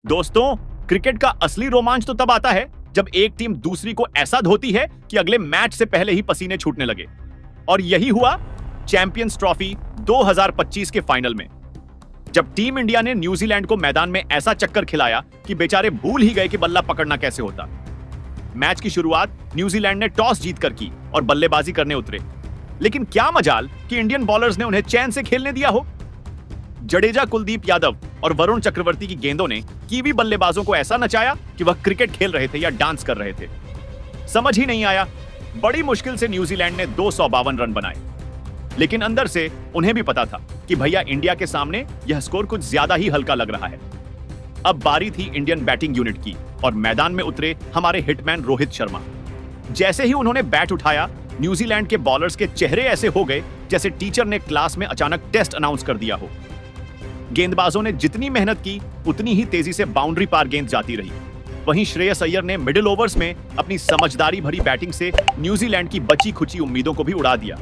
दोस्तों, क्रिकेट का असली रोमांच तो तब आता है जब एक टीम दूसरी को ऐसा धोती है कि अगले मैच से पहले ही पसीने छूटने लगे। और यही हुआ चैंपियंस ट्रॉफी 2025 के फाइनल में, जब टीम इंडिया ने न्यूजीलैंड को मैदान में ऐसा चक्कर खिलाया कि बेचारे भूल ही गए कि बल्ला पकड़ना कैसे होता। मैच की शुरुआत न्यूजीलैंड ने टॉस जीतकर की और बल्लेबाजी करने उतरे, लेकिन क्या मजाल कि इंडियन बॉलर्स ने उन्हें चैन से खेलने दिया हो। जडेजा, कुलदीप यादव और वरुण चक्रवर्ती की गेंदों ने कीवी बल्लेबाजों को ऐसा नचाया कि वह क्रिकेट खेल रहे थे या डांस कर रहे थे। समझ ही नहीं आया। बड़ी मुश्किल से न्यूजीलैंड ने 252 रन बनाए, लेकिन अंदर से उन्हें भी पता था कि भैया इंडिया के सामने यह स्कोर कुछ ज्यादा ही हल्का लग रहा है। अब बारी थी इंडियन बैटिंग यूनिट की और मैदान में उतरे हमारे हिटमैन रोहित शर्मा। जैसे ही उन्होंने बैट उठाया, न्यूजीलैंड के बॉलर्स के चेहरे ऐसे हो गए जैसे टीचर ने क्लास में अचानक टेस्ट अनाउंस कर दिया हो। गेंदबाजों ने जितनी मेहनत की उतनी ही तेजी से बाउंड्री पार गेंद जाती रही। वहीं श्रेयस अय्यर ने मिडिल ओवर्स में अपनी समझदारी भरी बैटिंग से न्यूजीलैंड की बची खुची उम्मीदों को भी उड़ा दिया।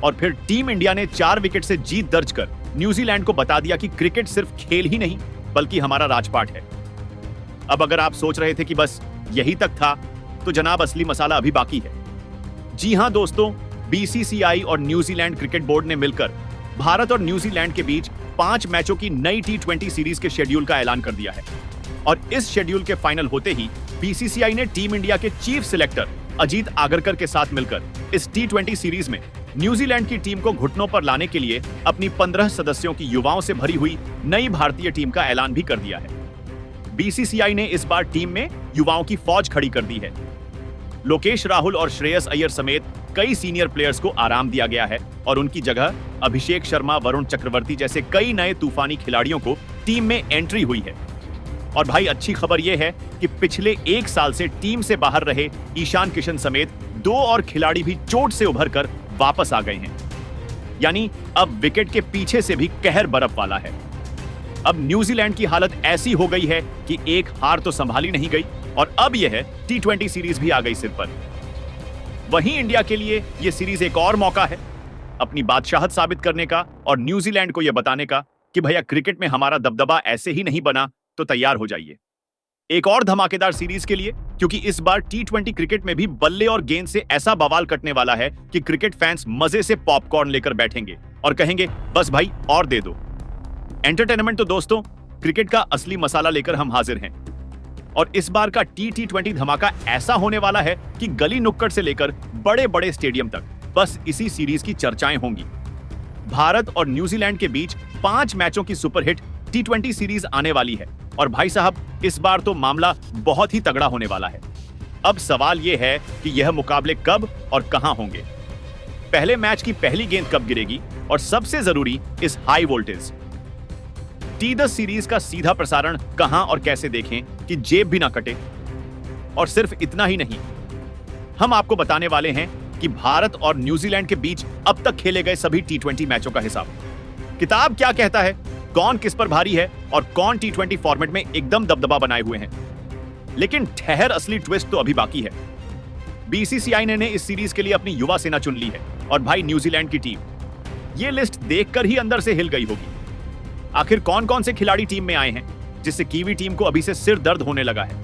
और फिर टीम इंडिया ने 4 विकेट से जीत दर्ज कर न्यूजीलैंड को बता दिया कि क्रिकेट सिर्फ खेल ही नहीं बल्कि हमारा राजपाट है। अब अगर आप सोच रहे थे कि बस यही तक था, तो जनाब असली मसाला अभी बाकी है। जी हां दोस्तों, बीसीसीआई और न्यूजीलैंड क्रिकेट बोर्ड ने मिलकर भारत और न्यूजीलैंड के बीच 5 मैचों की नई T20 सीरीज के शेड्यूल का ऐलान कर दिया है। और इस शेड्यूल के फाइनल होते ही बीसीसीआई ने टीम इंडिया के चीफ सिलेक्टर अजीत आगरकर के साथ मिलकर इस T20 सीरीज में न्यूजीलैंड की टीम को घुटनों पर लाने के लिए अपनी 15 सदस्यों की युवाओं से भरी हुई नई भारतीय टीम का ऐलान भी कर दिया है। बीसीसीआई ने इस बार टीम में युवाओं की फौज खड़ी कर दी है। लोकेश राहुल और श्रेयस अय्यर समेत कई सीनियर प्लेयर्स को आराम दिया गया है और उनकी जगह अभिषेक शर्मा, वरुण चक्रवर्ती जैसे कई नए तूफानी खिलाड़ियों को टीम में एंट्री हुई है। और भाई अच्छी खबर यह है कि पिछले 1 साल से टीम से बाहर रहे ईशान किशन समेत 2 और खिलाड़ी भी चोट से उभरकर वापस आ गए हैं। यानी अब विकेट के पीछे से भी कहर बर्फ वाला है। अब न्यूजीलैंड की हालत ऐसी हो गई है कि एक हार तो संभाली नहीं गई और अब यह T20 सीरीज भी आ गई सिर पर। वहीं इंडिया के लिए यह सीरीज एक और मौका है अपनी बादशाहत साबित करने का और न्यूजीलैंड को यह बताने का कि भैया क्रिकेट में हमारा दबदबा ऐसे ही नहीं बना, तो तैयार हो जाइए एक और धमाकेदार सीरीज के लिए, क्योंकि इस बार T20 क्रिकेट में भी बल्ले और गेंद से ऐसा बवाल कटने वाला है कि क्रिकेट फैंस मजे से पॉपकॉर्न लेकर बैठेंगे और कहेंगे बस भाई और दे दो। एंटरटेनमेंट तो दोस्तों क्रिकेट का असली मसाला लेकर हम हाजिर हैं। और इस बार का T20 धमाका ऐसा होने वाला है कि गली नुक्कड़ से लेकर बड़े बड़े स्टेडियम तक बस इसी सीरीज की चर्चाएं होंगी। भारत और न्यूजीलैंड के बीच 5 मैचों की सुपरहिट T20 सीरीज आने वाली है और भाई साहब इस बार तो मामला बहुत ही तगड़ा होने वाला है। अब सवाल यह है कि यह मुकाबले कब और कहां होंगे, पहले मैच की पहली गेंद कब गिरेगी और सबसे जरूरी इस हाई वोल्टेज T10 सीरीज का सीधा प्रसारण कहां और कैसे देखें कि जेब भी ना कटे। और सिर्फ इतना ही नहीं, हम आपको बताने वाले हैं कि भारत और न्यूजीलैंड के बीच अब तक खेले गए सभी T20 मैचों का हिसाब किताब क्या कहता है, कौन किस पर भारी है और कौन T20 फॉर्मेट में एकदम दबदबा बनाए हुए हैं। लेकिन ठहर, असली ट्विस्ट तो अभी बाकी है। बीसीसीआई ने इस सीरीज के लिए अपनी युवा सेना चुन ली है और भाई न्यूजीलैंड की टीम, ये लिस्ट देखकर ही अंदर से हिल गई होगी। आखिर कौन कौन से खिलाड़ी टीम में आए हैं जिससे कीवी टीम को अभी से सिर दर्द होने लगा है।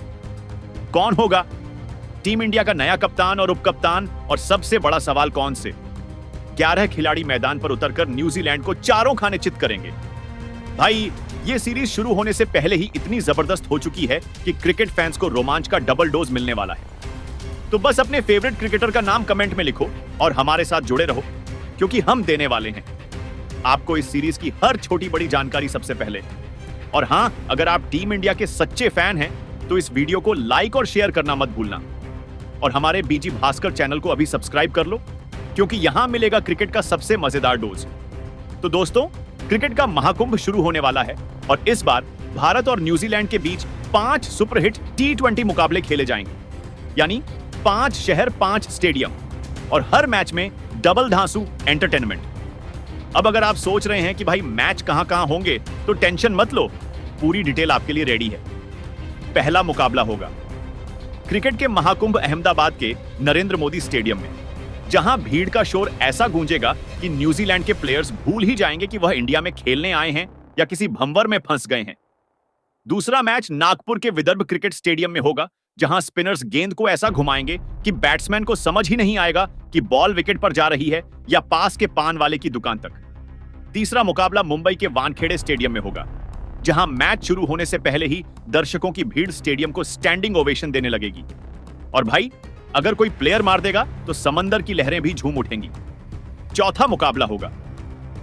कौन होगा टीम इंडिया का नया कप्तान और उपकप्तान, और सबसे बड़ा सवाल कौन से 11 खिलाड़ी मैदान पर उतरकर न्यूजीलैंड को चारों खाने चित करेंगे। भाई ये सीरीज शुरू होने से पहले ही इतनी जबरदस्त हो चुकी है कि क्रिकेट फैंस को रोमांच का डबल डोज मिलने वाला है। तो बस अपने फेवरेट क्रिकेटर का नाम कमेंट में लिखो और हमारे साथ जुड़े रहो, क्योंकि हम देने वाले हैं आपको इस सीरीज की हर छोटी बड़ी जानकारी सबसे पहले। और हां, अगर आप टीम इंडिया के सच्चे फैन हैं तो इस वीडियो को लाइक और शेयर करना मत भूलना। और हमारे बीजी भास्कर चैनल को अभी सब्सक्राइब कर लो, क्योंकि यहां मिलेगा क्रिकेट का सबसे मजेदार डोज। तो दोस्तों क्रिकेट का महाकुंभ शुरू होने वाला है और इस बार भारत और न्यूजीलैंड के बीच 5 सुपरहिट T20 मुकाबले खेले जाएंगे, यानी 5 शहर 5 स्टेडियम और हर मैच में डबल धांसू एंटरटेनमेंट। अब अगर आप सोच रहे हैं कि भाई मैच कहां कहां होंगे, तो टेंशन मत लो, पूरी डिटेल आपके लिए रेडी है। पहला मुकाबला होगा क्रिकेट के महाकुंभ अहमदाबाद के नरेंद्र मोदी स्टेडियम में, जहां भीड़ का शोर ऐसा गूंजेगा कि न्यूजीलैंड के प्लेयर्स भूल ही जाएंगे कि वह इंडिया में खेलने आए हैं या किसी भंवर में फंस गए हैं। दूसरा मैच नागपुर के विदर्भ क्रिकेट स्टेडियम में होगा, जहां स्पिनर्स गेंद को ऐसा घुमाएंगे कि बैट्समैन को समझ ही नहीं आएगा कि बॉल विकेट पर जा रही है या पास के पान वाले की दुकान तक। तीसरा मुकाबला मुंबई के वानखेड़े स्टेडियम में होगा, जहां मैच शुरू होने से पहले ही दर्शकों की भीड़ स्टेडियम को स्टैंडिंग ओवेशन देने लगेगी। और भाई, अगर कोई प्लेयर मार देगा तो समंदर की लहरें भी झूम उठेंगी। चौथा मुकाबला होगा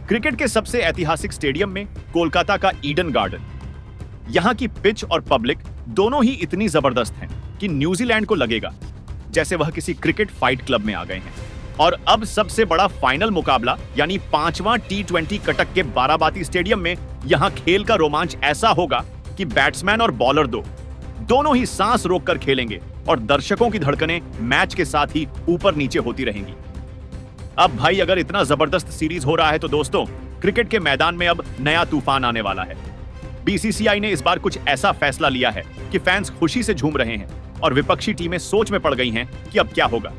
क्रिकेट के सबसे ऐतिहासिक स्टेडियम में, कोलकाता का ईडन गार्डन। यहां की पिच और पब्लिक दोनों ही इतनी जबरदस्त हैं कि न्यूजीलैंड को लगेगा जैसे वह किसी क्रिकेट फाइट क्लब में आ गए हैं। और अब सबसे बड़ा फाइनल मुकाबला यानी 5वां T20 कटक के बाराबाती स्टेडियम में, यहां खेल का रोमांच ऐसा होगा कि बैट्समैन और बॉलर दोनों ही सांस रोककर खेलेंगे और दर्शकों की धड़कनें मैच के साथ ही ऊपर नीचे होती रहेंगी। अब भाई, अगर इतना जबरदस्त सीरीज हो रहा है तो दोस्तों, क्रिकेट के मैदान में अब नया तूफान आने वाला है। बीसीसीआई ने इस बार कुछ ऐसा फैसला लिया है कि फैंस खुशी से झूम रहे हैं और विपक्षी टीमें सोच में पड़ गई हैं कि अब क्या होगा।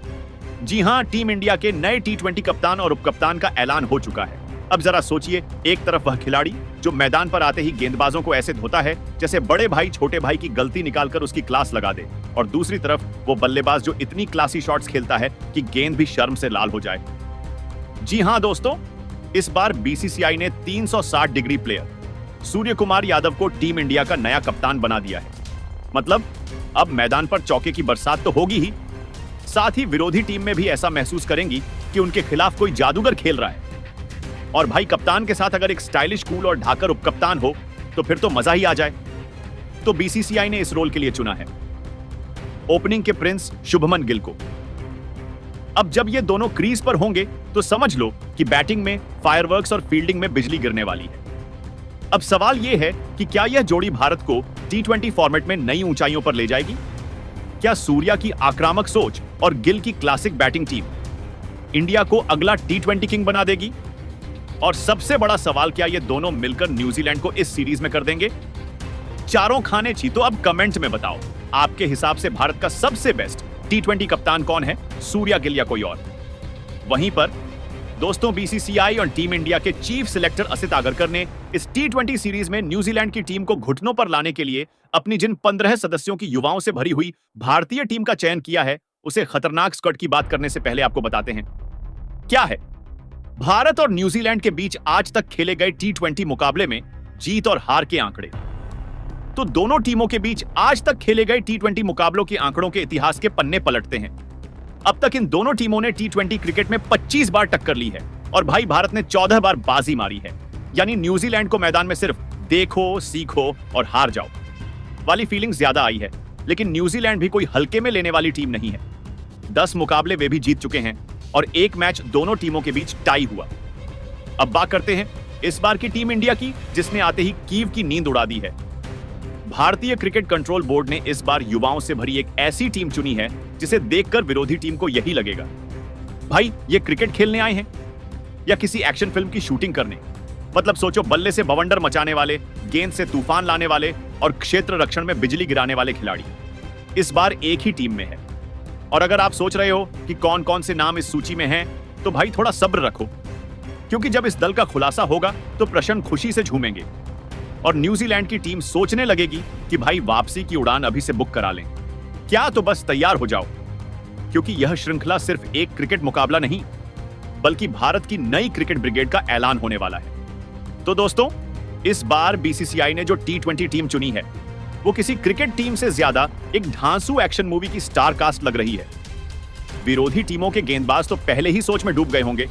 जी हां, टीम इंडिया के नए T20 कप्तान और उपकप्तान का ऐलान हो चुका है। अब जरा सोचिए, एक तरफ वह खिलाड़ी जो मैदान पर आते ही गेंदबाजों को ऐसे धोता है जैसे बड़े भाई छोटे भाई की गलती निकालकर उसकी क्लास लगा दे, और दूसरी तरफ वो बल्लेबाज जो इतनी क्लासी शॉट्स खेलता है कि गेंद भी शर्म से लाल हो जाए। जी हां दोस्तों, इस बार बीसीसीआई ने 360 डिग्री प्लेयर सूर्य कुमार यादव को टीम इंडिया का नया कप्तान बना दिया है। मतलब अब मैदान पर चौके की बरसात तो होगी ही, साथ ही विरोधी टीम में भी ऐसा महसूस करेंगी कि उनके खिलाफ कोई जादूगर खेल रहा है। और भाई, कप्तान के साथ अगर एक स्टाइलिश, कूल और ढाकर उपकप्तान हो तो फिर तो मजा ही आ जाए। तो बीसीसीआई ने इस रोल के लिए चुना है ओपनिंग के प्रिंस शुभमन गिल को। अब जब ये दोनों क्रीज पर होंगे तो समझ लो कि बैटिंग में फायरवर्क्स और फील्डिंग में बिजली गिरने वाली है। अब सवाल यह है कि क्या यह जोड़ी भारत को T20 फॉर्मेट में नई ऊंचाइयों पर ले जाएगी? क्या सूर्या की आक्रामक सोच और गिल की क्लासिक बैटिंग टीम इंडिया को अगला T20 किंग बना देगी? और सबसे बड़ा सवाल, क्या ये दोनों मिलकर न्यूजीलैंड को इस सीरीज में कर देंगे? चारों खाने छी तो अब कमेंट में बताओ, आपके हिसाब से भारत का सबसे बेस्ट T20 कप्तान कौन है, सूर्या, गिल या कोई और? वहीं पर दोस्तों, बीसीसीआई और टीम इंडिया के चीफ सिलेक्टर असित आगरकर ने इस T20 सीरीज में न्यूजीलैंड की टीम को घुटनों पर लाने के लिए अपनी जिन 15 सदस्यों की युवाओं से भरी हुई भारतीय टीम का चयन किया है, उसे खतरनाक स्क्वाड की बात करने से पहले आपको बताते हैं क्या है। भारत और न्यूजीलैंड के बीच आज तक खेले गए T20 मुकाबले में जीत और हार के आंकड़े, तो दोनों टीमों के बीच आज तक खेले गए T20 मुकाबलों के आंकड़ों के इतिहास के पन्ने पलटते हैं। अब तक इन दोनों टीमों ने T20 क्रिकेट में 25 बार टक्कर ली है और भाई, भारत ने 14 बार बाजी मारी है। यानी न्यूजीलैंड को मैदान में सिर्फ देखो, सीखो और हार जाओ वाली फीलिंग ज्यादा आई है। लेकिन न्यूजीलैंड भी कोई हल्के में लेने वाली टीम नहीं है। 10 मुकाबले वे भी जीत चुके हैं और एक मैच दोनों टीमों के बीच टाई हुआ। अब बात करते हैं इस बार की टीम इंडिया की, जिसने आते ही कीव की नींद उड़ा दी है। भारतीय क्रिकेट कंट्रोल बोर्ड ने इस बार युवाओं से भरी एक ऐसी टीम चुनी है जिसे देखकर विरोधी टीम को यही लगेगा, भाई ये क्रिकेट खेलने आए हैं या किसी एक्शन फिल्म की शूटिंग करने। मतलब सोचो, बल्ले से बवंडर मचाने वाले, गेंद से तूफान लाने वाले और क्षेत्र रक्षण में बिजली गिराने वाले खिलाड़ी इस बार एक ही टीम में है। और अगर आप सोच रहे हो कि कौन कौन से नाम इस सूची में हैं, तो भाई थोड़ा सब्र रखो, क्योंकि जब इस दल का खुलासा होगा तो प्रश्न खुशी से झूमेंगे और न्यूजीलैंड की टीम सोचने लगेगी कि भाई वापसी की उड़ान अभी से बुक करा लें। क्या तो बस तैयार हो जाओ, क्योंकि यह श्रृंखला सिर्फ एक क्रिकेट मुकाबला नहीं, बल्कि भारत की नई क्रिकेट ब्रिगेड का ऐलान होने वाला है। तो दोस्तों, इस बार बीसीसीआई ने जो T20 टीम चुनी है, वो किसी क्रिकेट टीम से ज्यादा एक धांसू एक्शन मूवी की स्टार कास्ट लग रही है। विरोधी टीमों के गेंदबाज तो पहले ही सोच में डूब गए होंगे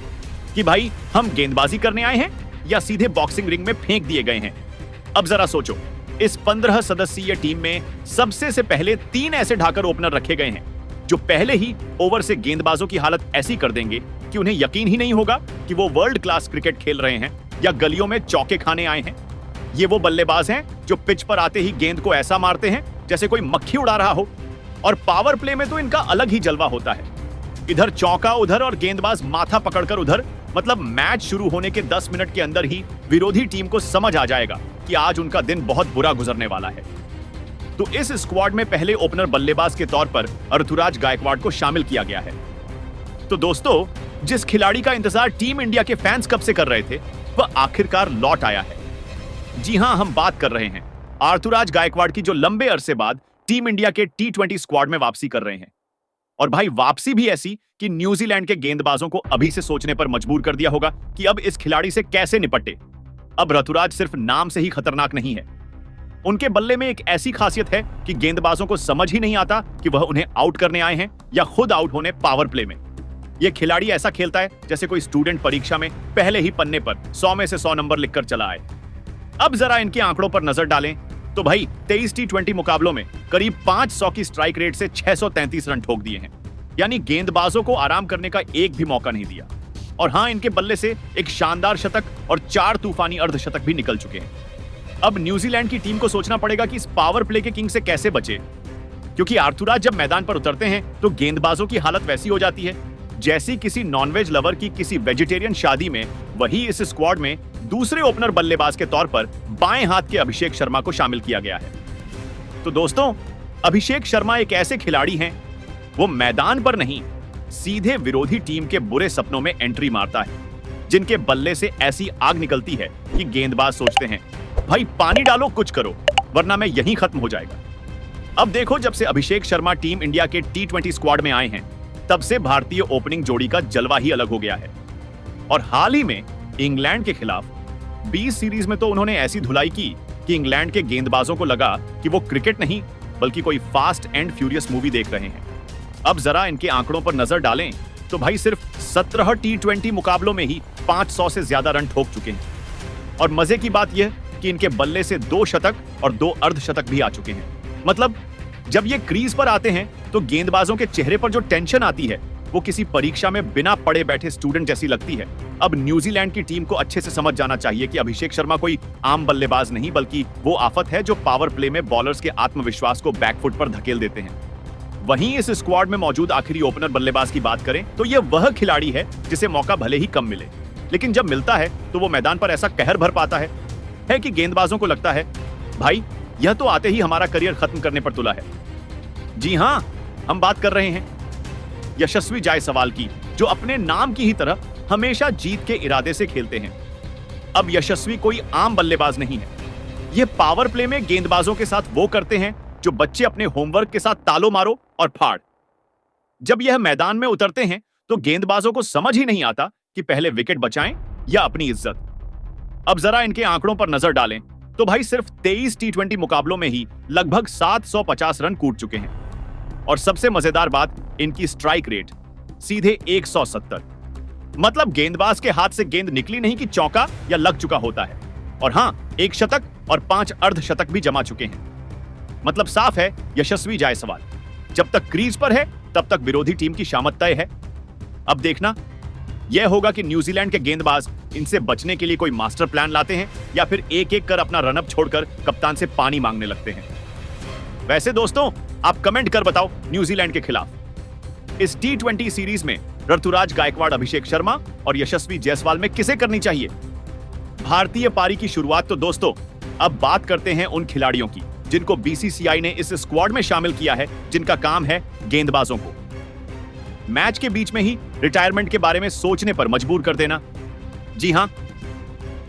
कि भाई हम गेंदबाजी करने आए हैं या सीधे बॉक्सिंग रिंग में फेंक दिए गए हैं। अब जरा सोचो, इस 15 सदस्यीय टीम में सबसे से पहले 3 ऐसे ढाकर ओपनर रखे गए हैं जो पहले ही ओवर से गेंदबाजों की हालत ऐसी कर देंगे कि उन्हें यकीन ही नहीं होगा कि वो वर्ल्ड क्लास क्रिकेट खेल रहे हैं या गलियों में चौके खाने आए हैं। ये वो बल्लेबाज हैं जो पिच पर आते ही गेंद को ऐसा मारते हैं जैसे कोई मक्खी उड़ा रहा हो, और पावर प्ले में तो इनका अलग ही जलवा होता है। इधर चौका उधर और गेंदबाज माथा पकड़कर उधर। मतलब मैच शुरू होने के 10 मिनट के अंदर ही विरोधी टीम को समझ आ जाएगा कि आज उनका दिन बहुत बुरा गुजरने वाला है। तो इस स्क्वाड में पहले ओपनर बल्लेबाज के तौर पर ऋतुराज गायकवाड़ को शामिल किया गया है। तो दोस्तों, जिस खिलाड़ी का इंतजार टीम इंडिया के फैंस कब से कर रहे थे, वह आखिरकार लौट आया है। जी हां, हम बात कर रहे हैं आर्थुराज गायकवाड़ की जो लंबे अरसे बाद टीम इंडिया के T20 स्क्वाड में वापसी कर रहे हैं। और भाई वापसी भी ऐसी कि न्यूजीलैंड के गेंदबाजों को अभी से सोचने पर मजबूर कर दिया होगा कि अब इस खिलाड़ी से कैसे निपटे। अब ऋतुराज सिर्फ नाम से ही खतरनाक नहीं है, उनके बल्ले में एक ऐसी खासियत है कि गेंदबाजों को समझ ही नहीं आता कि वह उन्हें आउट करने आए हैं या खुद आउट होने पावर प्ले में। यह खिलाड़ी ऐसा खेलता है जैसे कोई स्टूडेंट परीक्षा में पहले ही पन्ने पर 100 में से 100 नंबर लिखकर चला आए। अब जरा इनके आंकड़ों पर नजर डालें तो भाई 23 T20 मुकाबलों में करीब 500 की स्ट्राइक रेट से 633 रन ठोक दिए हैं, यानी गेंदबाजों को आराम करने का एक भी मौका नहीं दिया। और हां, इनके बल्ले से एक शानदार शतक और 4 तूफानी अर्धशतक भी निकल चुके हैं। अब न्यूजीलैंड की टीम को सोचना पड़ेगा कि इस पावर प्ले के किंग से कैसे बचे, क्योंकि आर्थुराज जब मैदान पर उतरते हैं तो गेंदबाजों की हालत वैसी हो जाती है जैसी किसी नॉनवेज लवर की किसी वेजिटेरियन शादी में। वही इस स्क्वाड में दूसरे ओपनर बल्लेबाज के तौर पर बाएं हाथ के अभिषेक शर्मा को शामिल किया गया है। तो दोस्तों, अभिषेक शर्मा एक ऐसे खिलाड़ी हैं, वो मैदान पर नहीं सीधे विरोधी टीम के बुरे सपनों में एंट्री मारता है, जिनके बल्ले से ऐसी आग निकलती है कि गेंदबाज सोचते हैं भाई पानी डालो, कुछ करो, वरना मैं यहीं खत्म हो जाएगा। अब देखो, जब से अभिषेक शर्मा टीम इंडिया के T20 स्क्वाड में आए हैं तब से भारतीय ओपनिंग जोड़ी का जलवा ही अलग हो गया है। और हाल ही में इंग्लैंड के खिलाफ 20 सीरीज में तो उन्होंने ऐसी धुलाई की कि इंग्लैंड के गेंदबाजों को लगा कि वो क्रिकेट नहीं बल्कि कोई फास्ट एंड फ्यूरियस मूवी देख रहे हैं। अब जरा इनके आंकड़ों पर नजर डालें तो भाई सिर्फ 17 T20 मुकाबलों में ही 500 से ज्यादा रन ठोक चुके हैं। और मजे की बात यह कि इनके बल्ले से 2 शतक और 2 अर्धशतक भी आ चुके हैं। मतलब जब ये क्रीज पर आते हैं तो गेंदबाजों के चेहरे पर जो टेंशन आती है वो किसी परीक्षा में बिना पढ़े बैठे स्टूडेंट जैसी लगती है। अब न्यूजीलैंड की टीम को अच्छे से समझ जाना चाहिए कि अभिषेक शर्मा कोई आम बल्लेबाज नहीं बल्कि वो आफत है जो पावर प्ले में बॉलर्स के आत्मविश्वास को बैकफुट पर धकेल देते हैं। वहीं इस स्क्वाड में मौजूद आखिरी ओपनर बल्लेबाज की बात करें तो यह वह खिलाड़ी है जिसे मौका भले ही कम मिले, लेकिन जब मिलता है तो वो मैदान पर ऐसा कहर भर पाता है कि गेंदबाजों को लगता है भाई यह तो आते ही हमारा करियर खत्म करने पर तुला है। जी हां, हम बात कर रहे हैं यशस्वी जायसवाल की, जो अपने नाम की ही तरह हमेशा जीत के इरादे से खेलते हैं। अब यशस्वी कोई आम बल्लेबाज नहीं है, ये पावर प्ले में गेंदबाजों के साथ वो करते हैं जो बच्चे अपने होमवर्क के साथ तालो मारो और फाड़। जब यह मैदान में उतरते हैं तो गेंदबाजों को समझ ही नहीं आता कि पहले विकेट बचाएं या अपनी इज्जत। अब जरा इनके आंकड़ों पर नजर डालें तो भाई सिर्फ 23 T20 मुकाबलों में ही लगभग 750 रन कूट चुके हैं। और सबसे मजेदार बात, इनकी स्ट्राइक रेट सीधे 170। मतलब गेंदबाज के हाथ से गेंद निकली नहीं कि चौका या लग चुका होता है। और हां, 1 शतक और 5 अर्धशतक भी जमा चुके हैं। मतलब साफ है, यशस्वी जायसवाल जब तक क्रीज पर है तब तक विरोधी टीम की शामत तय है। अब देखना यह होगा कि न्यूजीलैंड के गेंदबाज इनसे बचने के लिए कोई मास्टर प्लान लाते हैं या फिर एक एक कर अपना रनअप छोड़कर कप्तान से पानी मांगने लगते हैं। वैसे दोस्तों, आप कमेंट कर बताओ, न्यूजीलैंड के खिलाफ इस T20 सीरीज में ऋतुराज गायकवाड़, अभिषेक शर्मा और यशस्वी जायसवाल में किसे करनी चाहिए? भारतीय पारी की शुरुआत तो दोस्तों अब बात करते हैं उन खिलाड़ियों की जिनको BCCI ने इस स्क्वाड में शामिल किया है, जिनका काम है गेंदबाजों को मैच के बीच में ही रिटायरमेंट के बारे में सोचने पर मजबूर कर देना। जी हां,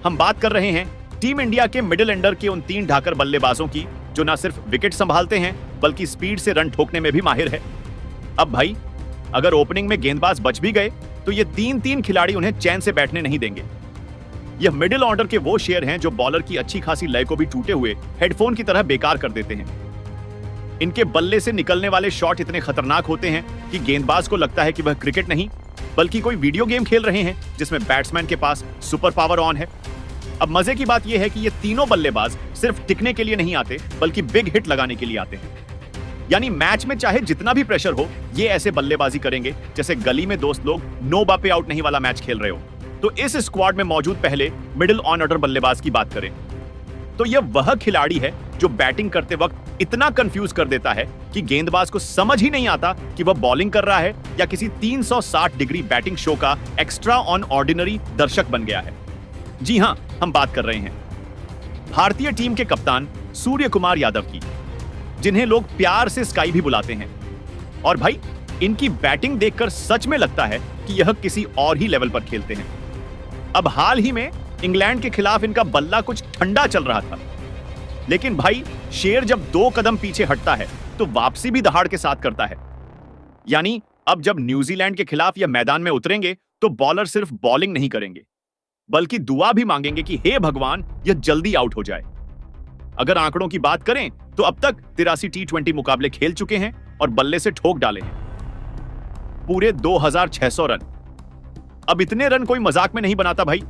हम बात कर रहे हैं टीम इंडिया के मिडिल एंडर के उन 3 ढाकर बल्लेबाजों की जो ना सिर्फ विकेट संभालते हैं बल्कि स्पीड से रन ठोकने में भी माहिर है। अब भाई अगर ओपनिंग में गेंदबाज बच भी गए तो ये 3 खिलाड़ी उन्हें चैन से बैठने नहीं देंगे। यह मिडिल ऑर्डर के वो शेयर हैं जो बॉलर की अच्छी खासी लय को भी टूटे हुए हेडफोन की तरह बेकार कर देते हैं। इनके बल्ले से निकलने वाले शॉट इतने खतरनाक होते हैं कि गेंदबाज को लगता है कि वह क्रिकेट नहीं बल्कि कोई वीडियो गेम खेल रहे हैं जिसमें बैट्समैन के पास सुपर पावर ऑन है। अब मजे की बात यह है कि ये तीनों बल्लेबाज सिर्फ टिकने के लिए नहीं आते बल्कि बिग हिट लगाने के लिए आते हैं। यानी मैच में चाहे जितना भी प्रेशर हो, ये ऐसे बल्लेबाजी करेंगे जैसे गली में दोस्त लोग नो बापे आउट नहीं वाला मैच खेल रहे हो। तो इस स्क्वाड में मौजूद पहले मिडिल ऑन ऑर्डर बल्लेबाज की बात करें तो यह वह खिलाड़ी है जो बैटिंग करते वक्त इतना कंफ्यूज कर देता है कि गेंदबाज को समझ ही नहीं आता कि वह बॉलिंग कर रहा है या किसी 360 डिग्री बैटिंग शो का एक्स्ट्रा ऑन ऑर्डिनरी दर्शक बन गया है। जी हां, हम बात कर रहे हैं भारतीय टीम के कप्तान सूर्य कुमार यादव की, जिन्हें लोग प्यार से स्काई भी बुलाते हैं। और भाई इनकी बैटिंग देखकर सच में लगता है कि यह किसी और ही लेवल पर खेलते हैं। अब हाल ही में इंग्लैंड के खिलाफ इनका बल्ला कुछ ठंडा चल रहा था। लेकिन भाई शेर जब 2 कदम पीछे हटता है तो वापसी भी दहाड़ के साथ करता है। यानी अब जब न्यूजीलैंड के खिलाफ यह मैदान में उतरेंगे तो बॉलर सिर्फ बॉलिंग नहीं करेंगे बल्कि दुआ भी मांगेंगे कि हे भगवान यह जल्दी आउट हो जाए। अगर आंकड़ों की बात करें तो अब तक 83 T20 मुकाबले खेल चुके हैं और बल्ले से ठोक डाले हैं पूरे 2600 रन। अब इतने रन कोई मजाक में नहीं बनाता भाई।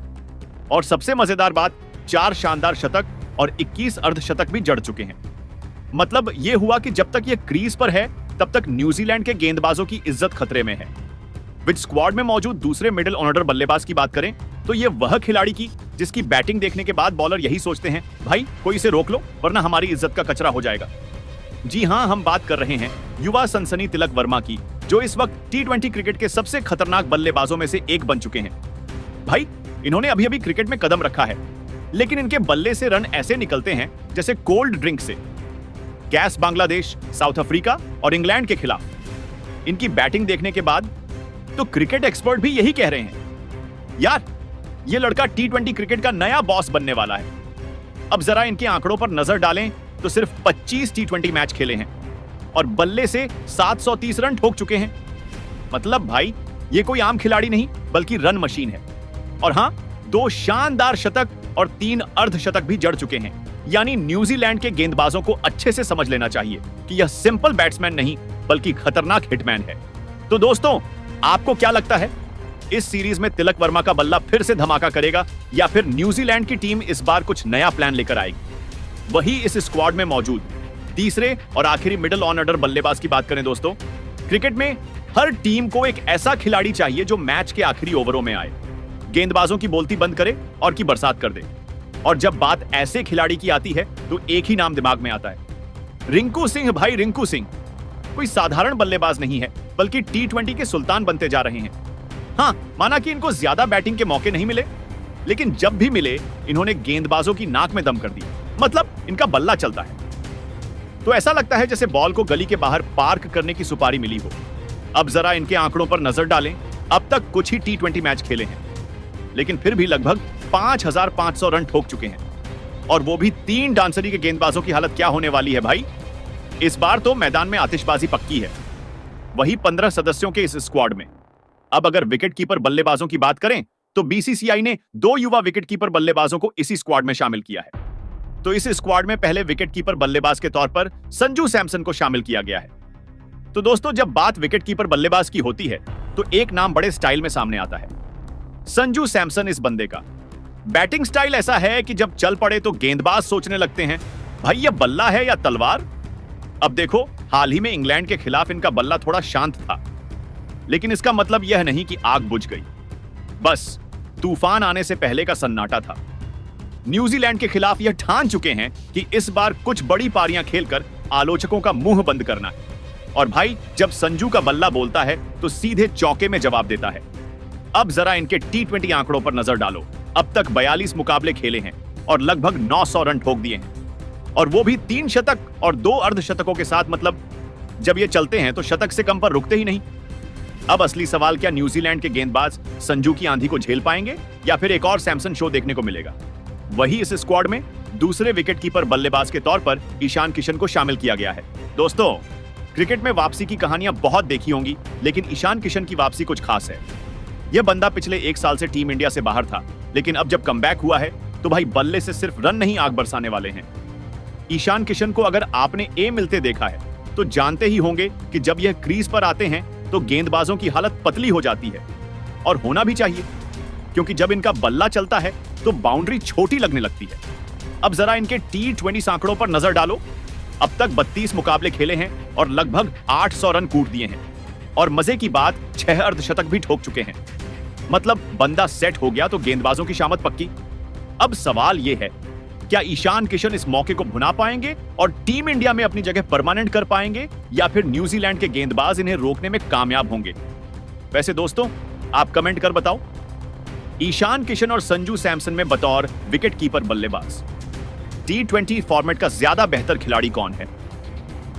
और सबसे मजेदार बात, 4 शानदार शतक और 21 अर्धशतक भी जड़ चुके हैं। मतलब यह हुआ कि जब तक यह क्रीज पर है तब तक न्यूजीलैंड के गेंदबाजों की इज्जत खतरे में है। विद स्क्वाड में मौजूद दूसरे मिडिल ऑर्डर बल्लेबाज की बात करें तो यह वह खिलाड़ी की जिसकी बैटिंग देखने के बाद बॉलर यही सोचते हैं, भाई कोई इसे रोक लो वरना हमारी इज्जत का कचरा हो जाएगा। जी हां, हम बात कर रहे हैं युवा सनसनी तिलक वर्मा की, जो इस वक्त T20 क्रिकेट के सबसे खतरनाक बल्लेबाजों में से एक बन चुके हैं। भाई इन्होंने अभी अभी क्रिकेट में कदम रखा है, लेकिन इनके बल्ले से रन ऐसे निकलते हैं जैसे कोल्ड ड्रिंक से। कैस बांग्लादेश, साउथ अफ्रीका और इंग्लैंड के खिलाफ इनकी बैटिंग देखने के बाद तो क्रिकेट एक्सपर्ट भी यही कह रहे हैं, यार ये लड़का T20 क्रिकेट का नया बॉस बनने वाला है। अब जरा इनके आंकड़ों पर नजर डालें तो सिर्फ 25 T20 मैच खेले हैं और बल्ले से 730 रन ठोक चुके हैं। मतलब भाई ये कोई आम खिलाड़ी नहीं बल्कि रन मशीन है। और हां, 2 शानदार शतक और 3 अर्धशतक भी जड़ चुके हैं। यानी न्यूजीलैंड के गेंदबाजों को अच्छे से समझ लेना चाहिए कि यह सिंपल बैट्समैन नहीं बल्कि खतरनाक हिटमैन है। तो दोस्तों, आपको क्या लगता है, इस सीरीज में तिलक वर्मा का बल्ला फिर से धमाका करेगा या फिर न्यूजीलैंड की टीम इस बार कुछ नया प्लान लेकर आएगी? वही इस स्क्वाड में मौजूद तीसरे और आखिरी मिडिल ऑन ऑर्डर बल्लेबाज की बात करें दोस्तों, क्रिकेट में हर टीम को एक ऐसा खिलाड़ी चाहिए जो मैच के आखिरी ओवरों में आए, गेंदबाजों की बोलती बंद करे और की बरसात कर दे। और जब बात ऐसे खिलाड़ी की आती है तो एक ही नाम दिमाग में आता है, रिंकू सिंह। भाई रिंकू सिंह कोई साधारण बल्लेबाज नहीं है बल्कि T20 के सुल्तान बनते जा रहे हैं। हाँ, माना कि इनको ज्यादा बैटिंग के मौके नहीं मिले, लेकिन जब भी मिले इन्होंने गेंदबाजों की नाक में दम कर दिया। मतलब इनका बल्ला चलता है तो ऐसा लगता है जैसे बॉल को गली के बाहर पार्क करने की सुपारी मिली हो। अब जरा इनके आंकड़ों पर नजर डालें। अब तक कुछ ही T20 मैच खेले हैं, लेकिन फिर भी लगभग 5500 रन ठोक चुके हैं। और वो भी 3 डांसरी के गेंदबाजों की हालत क्या होने वाली है भाई। इस बार तो मैदान में आतिशबाजी पक्की है, वही 15 सदस्यों के इस स्क्वाड में। अब अगर विकेट कीपर बल्लेबाजों की बात करें तो BCCI ने 2 युवा विकेट कीपर बल्लेबाजों को इसी स्क्वाड में शामिल किया है। तो इस स्क्वाड में पहले विकेट कीपर बल्लेबाज के तौर पर संजू सैमसन को शामिल किया गया है। तो दोस्तों, जब बात विकेट कीपर बल्लेबाज की होती है तो एक नाम बड़े स्टाइल में सामने आता है, संजू सैमसन। इस बंदे का बैटिंग स्टाइल ऐसा है कि जब चल पड़े तो गेंदबाज सोचने लगते हैं, भाई ये बल्ला है या तलवार। अब देखो, हाल ही में इंग्लैंड के खिलाफ इनका बल्ला थोड़ा शांत था, लेकिन इसका मतलब यह नहीं कि आग बुझ गई, बस तूफान आने से पहले का सन्नाटा था। न्यूजीलैंड के खिलाफ यह ठान चुके हैं कि इस बार कुछ बड़ी पारियां खेलकर आलोचकों का मुंह बंद करना है। और भाई जब संजू का बल्ला बोलता है तो सीधे चौके में जवाब देता है। अब जरा इनके T20 आंकड़ों पर नजर डालो। अब तक 42 मुकाबले खेले हैं और लगभग 900 रन ठोक दिए हैं, और वो भी 3 शतक और 2 अर्धशतकों के साथ। मतलब जब ये चलते हैं तो शतक से कम पर रुकते ही नहीं। अब असली सवाल, क्या न्यूजीलैंड के गेंदबाज संजू की आंधी को झेल पाएंगे या फिर एक और सैमसन शो देखने को मिलेगा? वही इस स्क्वाड में दूसरे विकेट कीपर बल्लेबाज के तौर पर ईशान किशन को शामिल किया गया है। दोस्तों, क्रिकेट में वापसी की कहानियां बहुत देखी होंगी, लेकिन ईशान किशन की वापसी कुछ खास है। यह बंदा पिछले 1 साल से टीम इंडिया से बाहर था, लेकिन अब जब कमबैक हुआ है तो भाई बल्ले से सिर्फ रन नहीं आग बरसाने वाले हैं। ईशान किशन को अगर आपने मिलते देखा है तो जानते ही होंगे कि जब यह क्रीज पर आते हैं तो गेंदबाजों की हालत पतली हो जाती है, और होना भी चाहिए, क्योंकि जब इनका बल्ला चलता है तो बाउंड्री छोटी लगने लगती है। अब जरा इनके T20 आंकड़ों पर नजर डालो। अब तक 32 मुकाबले खेले हैं और लगभग 800 रन कूट दिए हैं, और मजे की बात 6 अर्धशतक भी ठोक चुके हैं। मतलब बंदा सेट हो गया तो गेंदबाजों की शामत पक्की। अब सवाल यह है, क्या ईशान किशन इस मौके को भुना पाएंगे और टीम इंडिया में अपनी जगह परमानेंट कर पाएंगे, या फिर न्यूजीलैंड के गेंदबाज इन्हें रोकने में कामयाब होंगे? वैसे दोस्तों, आप कमेंट कर बताओ, ईशान किशन और संजू सैमसन में बतौर विकेट कीपर बल्लेबाज T20 फॉर्मेट का ज्यादा बेहतर खिलाड़ी कौन है?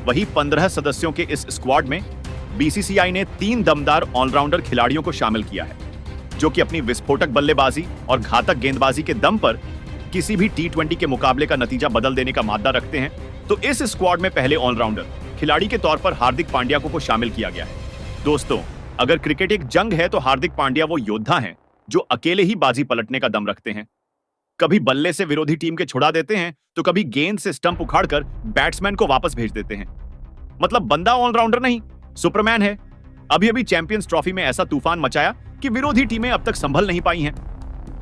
वही 15 सदस्यों के इस स्क्वाड में BCCI ने 3 दमदार ऑलराउंडर खिलाड़ियों को शामिल किया है, जो कि अपनी विस्फोटक बल्लेबाजी और घातक गेंदबाजी के दम पर किसी भी T20 के मुकाबले का नतीजा बदल देने का मादा रखते हैं, तो इस स्क्वाड में पहले ऑलराउंडर खिलाड़ी के तौर पर हार्दिक पांड्या को शामिल किया गया है। दोस्तों, अगर क्रिकेट एक जंग है तो हार्दिक पांड्या वो योद्धा हैं जो अकेले ही बाजी पलटने का दम रखते हैं। कभी बल्ले से विरोधी टीम के छुड़ा देते हैं, तो कभी गेंद से स्टंप उखाड़कर बैट्समैन को वापस भेज देते हैं। मतलब बंदा ऑलराउंडर नहीं, सुपरमैन है। अभी अभी चैंपियंस ट्रॉफी में ऐसा तूफान मचाया कि विरोधी टीमें अब तक संभल नहीं पाई हैं।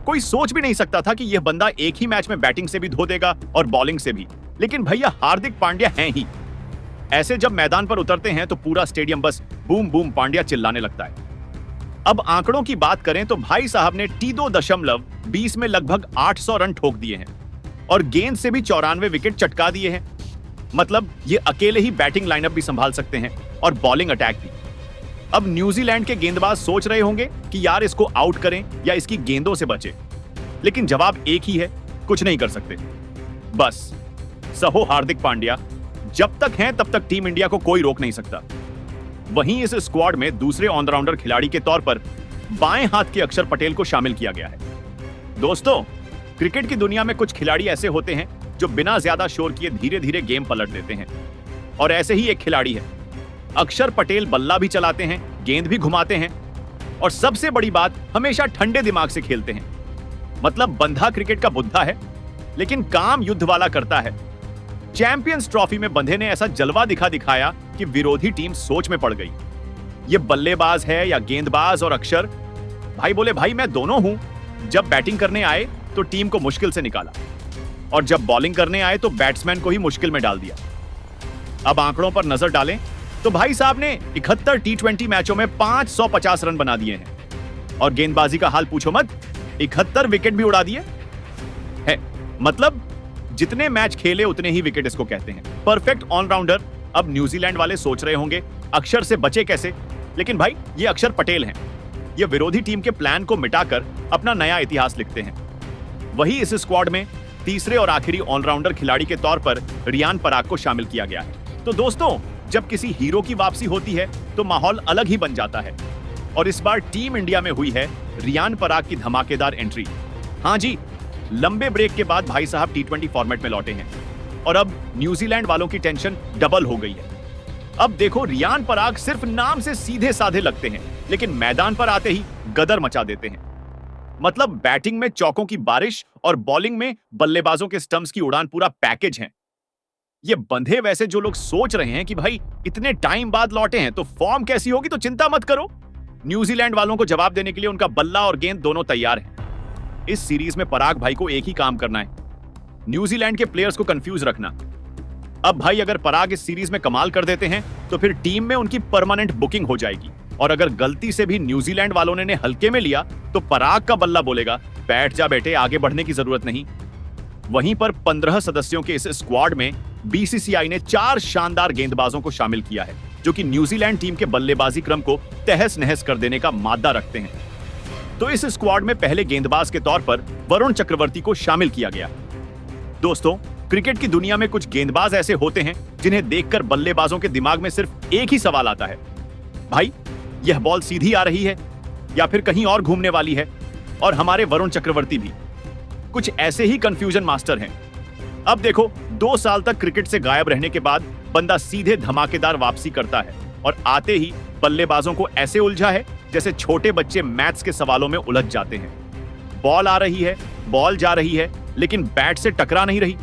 कोई सोच भी नहीं सकता था कि यह बंदा एक ही मैच में बैटिंग से भी धो देगा और बॉलिंग से भी, लेकिन भैया हार्दिक पांड्या हैं ही ऐसे। जब मैदान पर उतरते हैं तो पूरा स्टेडियम बस बूम बूम पांड्या चिल्लाने लगता है। अब आंकड़ों की बात करें तो भाई साहब ने T2.20 में लगभग 800 रन ठोक दिए हैं और गेंद से भी 94 विकेट चटका दिए हैं। मतलब ये अकेले ही बैटिंग लाइनअप भी संभाल सकते हैं और बॉलिंग अटैक भी। अब न्यूजीलैंड के गेंदबाज सोच रहे होंगे कि यार इसको आउट करें या इसकी गेंदों से बचें, लेकिन जवाब एक ही है, कुछ नहीं कर सकते। बस सहो हार्दिक पांड्या जब तक हैं तब तक टीम इंडिया को कोई रोक नहीं सकता। वहीं इस स्क्वाड में दूसरे ऑलराउंडर खिलाड़ी के तौर पर बाएं हाथ के अक्षर पटेल को शामिल किया गया है। दोस्तों, क्रिकेट की दुनिया में कुछ खिलाड़ी ऐसे होते हैं जो बिना ज्यादा शोर किए धीरे धीरे गेम पलट देते हैं, और ऐसे ही एक खिलाड़ी है। अक्षर पटेल बल्ला भी चलाते हैं, गेंद भी घुमाते हैं, और सबसे बड़ी बात, हमेशा ठंडे दिमाग से खेलते हैं। मतलब बंधा क्रिकेट का बुद्धा है, लेकिन काम युद्ध वाला करता है। चैंपियंस ट्रॉफी में बंधे ने ऐसा जलवा दिखाया कि विरोधी टीम सोच में पड़ गई। ये बल्लेबाज है या गेंदबाज, और अक्षर भाई बोले भाई मैं दोनों हूं। जब बैटिंग करने आए तो टीम को मुश्किल से निकाला, और जब बॉलिंग करने आए तो बैट्समैन को ही मुश्किल में डाल दिया। अब आंकड़ों पर नजर डालें तो भाई साहब ने 71 T20 मैचों में 550 रन बना दिए हैं, और गेंदबाजी का हाल पूछो मत, 71 विकेट भी उड़ा दिए है। मतलब जितने मैच खेले उतने ही विकेट इसको कहते हैं। Perfect allrounder. अब न्यूजीलैंड वाले सोच रहे होंगे अक्षर से बचे कैसे, लेकिन भाई ये अक्षर पटेल हैं। ये विरोधी टीम के प्लान को मिटाकर अपना नया इतिहास लिखते हैं। वही इस स्क्वाड में तीसरे और आखिरी ऑलराउंडर खिलाड़ी के तौर पर रियान पराग को शामिल किया गया है। तो दोस्तों, जब किसी हीरो की वापसी होती है तो माहौल अलग ही बन जाता है, और इस बार टीम इंडिया में हुई है रियान पराग की धमाकेदार एंट्री। हाँ जी, लंबे ब्रेक के बाद भाई साहब T20 फॉर्मेट में लौटे हैं, और अब न्यूजीलैंड वालों की टेंशन डबल हो गई है। अब देखो, रियान पराग सिर्फ नाम से सीधे साधे लगते हैं, लेकिन मैदान पर आते ही गदर मचा देते हैं। मतलब बैटिंग में चौकों की बारिश और बॉलिंग में बल्लेबाजों के स्टंप्स की उड़ान पूरा पैकेज है। ये बंधे वैसे जो लोग सोच रहे हैं कि भाई इतने टाइम बाद लौटे हैं तो फॉर्म कैसी होगी, तो चिंता मत करो, न्यूजीलैंड वालों को जवाब देने के लिए उनका बल्ला और गेंद दोनों तैयार हैं। इस सीरीज में पराग भाई को एक ही काम करना है, न्यूजीलैंड के प्लेयर्स को कंफ्यूज रखना। अब भाई अगर पराग इस सीरीज में कमाल कर देते हैं तो फिर टीम में उनकी परमानेंट बुकिंग हो जाएगी, और अगर गलती से भी न्यूजीलैंड वालों ने हल्के में लिया तो पराग का बल्ला बोलेगा बैठ जा बेटे, आगे बढ़ने की जरूरत नहीं। वहीं पर 15 सदस्यों के इस स्क्वाड में बीसीसीआई ने 4 शानदार गेंदबाजों को शामिल किया है, जो कि न्यूजीलैंड टीम के बल्लेबाजी क्रम को तहस नहस कर देने का मादा रखते हैं। तो इस स्क्वाड में पहले गेंदबाज के तौर पर वरुण चक्रवर्ती को शामिल किया गया। दोस्तों, क्रिकेट की दुनिया में कुछ गेंदबाज ऐसे होते हैं जिन्हें देखकर बल्लेबाजों के दिमाग में सिर्फ एक ही सवाल आता है, भाई यह बॉल सीधी आ रही है या फिर कहीं और घूमने वाली है। और हमारे वरुण चक्रवर्ती भी कुछ ऐसे ही कंफ्यूजन मास्टर हैं। अब देखो, 2 साल तक क्रिकेट से गायब रहने के बाद बंदा सीधे धमाकेदार वापसी करता है, और आते ही बल्लेबाजों को ऐसे उलझा है जैसे छोटे बच्चे मैथ्स के सवालों में उलझ जाते हैं। बॉल आ रही है, बॉल जा रही है, लेकिन बैट से टकरा नहीं रही।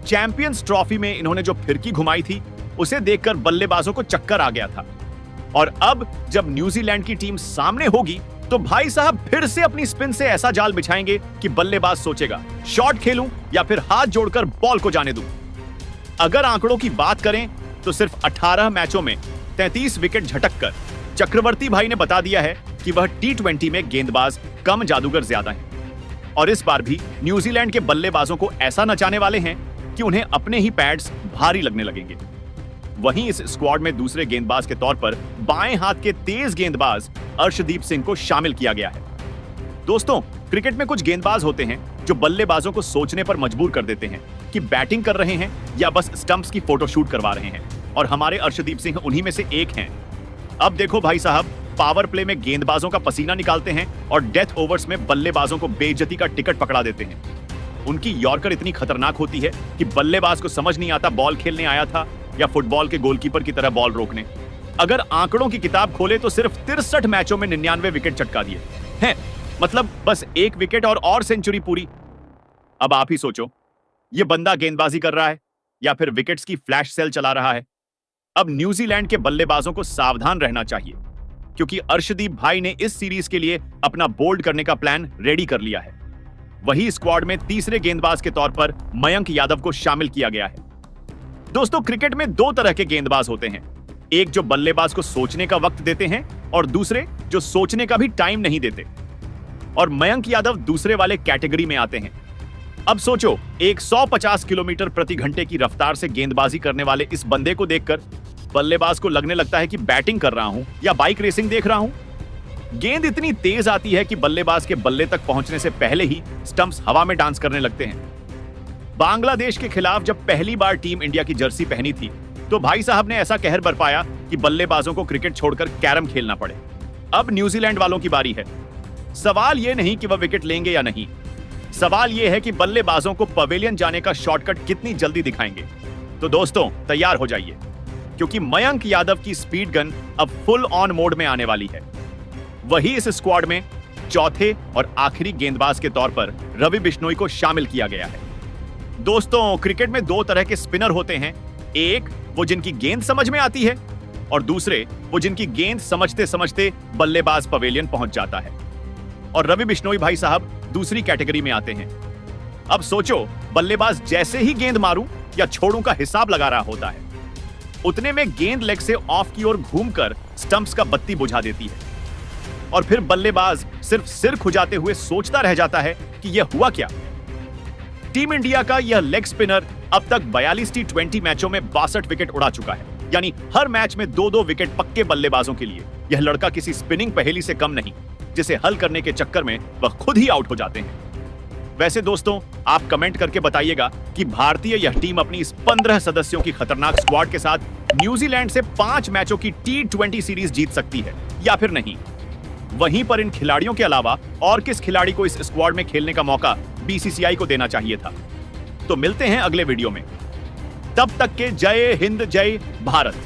चैंपियंस ट्रॉफी में इन्होंने जो फिरकी घुमाई थी उसे देखकर बल्लेबाजों को चक्कर आ गया था, और अब जब न्यूजीलैंड की टीम सामने होगी तो भाई साहब फिर से अपनी स्पिन से ऐसा जाल बिछाएंगे कि बल्लेबाज सोचेगा शॉट खेलूं या फिर हाथ जोड़कर बॉल को जाने दूं। अगर आंकड़ों की बात करें तो सिर्फ 18 मैचों में 33 विकेट झटककर चक्रवर्ती भाई ने बता दिया है कि वह T20 में गेंदबाज कम जादूगर ज्यादा हैं, और इस बार भी न्यूजीलैंड के बल्लेबाजों को ऐसा नचाने वाले हैं कि उन्हें अपने ही पैड्स भारी लगने लगेंगे। वहीं इस स्क्वाड में दूसरे गेंदबाज के तौर पर बाएं हाथ के तेज गेंदबाज अर्शदीप सिंह को शामिल किया गया है। दोस्तों, क्रिकेट में कुछ गेंदबाज होते हैं जो बल्लेबाजों को सोचने पर मजबूर कर देते हैं कि बैटिंग कर रहे हैं या बस स्टंप्स की फोटोशूट करवा रहे हैं, और हमारे अर्शदीप सिंह उन्हीं में से एक हैं। अब देखो भाई साहब, पावर प्ले में गेंदबाजों का पसीना निकालते हैं और डेथ ओवर्स में बल्लेबाजों को बेइज्जती का टिकट पकड़ा देते हैं। उनकी यॉर्कर इतनी खतरनाक होती है कि बल्लेबाज को समझ नहीं आता बॉल खेलने आया था या फुटबॉल के गोलकीपर की तरह बॉल रोकने। अगर आंकड़ों की किताब खोले तो सिर्फ 63 मैचों में 99 विकेट चटका दिए हैं, मतलब बस 1 विकेट और सेंचुरी पूरी। अब आप ही सोचो, ये बंदा गेंदबाजी कर रहा है या फिर विकेट्स की फ्लैश सेल चला रहा है। अब न्यूजीलैंड के बल्लेबाजों को सावधान रहना चाहिए, क्योंकि अर्शदीप भाई ने इस सीरीज के लिए अपना बोल्ड करने का प्लान रेडी कर लिया है। वही स्क्वाड में तीसरे गेंदबाज के तौर पर मयंक यादव को शामिल किया गया है। दोस्तों, क्रिकेट में 2 तरह के गेंदबाज होते हैं, एक जो बल्लेबाज को सोचने का वक्त देते हैं और दूसरे जो सोचने का भी टाइम नहीं देते। और मयंक यादव दूसरे वाले कैटेगरी में आते हैं। अब सोचो, एक 150 किलोमीटर प्रति घंटे की रफ्तार से गेंदबाजी करने वाले इस बंदे को देखकर बल्लेबाज को लगने लगता है कि बैटिंग कर रहा हूं या बाइक रेसिंग देख रहा हूं। गेंद इतनी तेज आती है कि बल्लेबाज के बल्ले तक पहुंचने से पहले ही स्टंप्स हवा में डांस करने लगते हैं। बांग्लादेश के खिलाफ जब पहली बार टीम इंडिया की जर्सी पहनी थी तो भाई साहब ने ऐसा कहर बरपाया कि बल्लेबाजों को क्रिकेट छोड़कर कैरम खेलना पड़े। अब न्यूजीलैंड वालों की बारी है। सवाल यह नहीं कि वह विकेट लेंगे या नहीं, सवाल यह है कि बल्लेबाजों को पवेलियन जाने का शॉर्टकट कितनी जल्दी दिखाएंगे। तो दोस्तों, तैयार हो जाइए, क्योंकि मयंक यादव की स्पीड गन अब फुल ऑन मोड में आने वाली है। वही इस स्क्वाड में चौथे और आखिरी गेंदबाज के तौर पर रवि बिश्नोई को शामिल किया गया है। दोस्तों, क्रिकेट में 2 तरह के स्पिनर होते हैं, एक वो जिनकी गेंद समझ में आती है और दूसरे वो जिनकी गेंद समझते समझते बल्लेबाज पवेलियन पहुंच जाता है। और रवि बिश्नोई भाई साहब दूसरी कैटेगरी में आते हैं। अब सोचो, बल्लेबाज जैसे ही गेंद मारूं या छोड़ूं का हिसाब लगा रहा होता है, उतने में गेंद लेग से ऑफ की ओर घूमकर स्टंप्स का बत्ती बुझा देती है और फिर बल्लेबाज सिर्फ सिर खुजाते हुए सोचता रह जाता है कि यह हुआ क्या। टीम इंडिया का यह लेग स्पिनर अब तक 42 T20 मैचों में 62 विकेट उड़ा चुका है, यानी हर मैच में 2-2 विकेट पक्के बल्लेबाजों के लिए। यह लड़का किसी स्पिनिंग पहेली से कम नहीं, जिसे हल करने के चक्कर में वह खुद ही आउट हो जाते हैं। वैसे दोस्तों, आप कमेंट करके बताइएगा कि भारतीय यह टीम अपनी इस 15 सदस्यों की खतरनाक स्क्वाड के साथ न्यूजीलैंड से 5 मैचों की T20 सीरीज जीत सकती है या फिर नहीं। वहीं पर इन खिलाड़ियों के अलावा और किस खिलाड़ी को इस स्क्वाड में खेलने का मौका बीसीसीआई को देना चाहिए था। तो मिलते हैं अगले वीडियो में, तब तक के जय हिंद, जय भारत।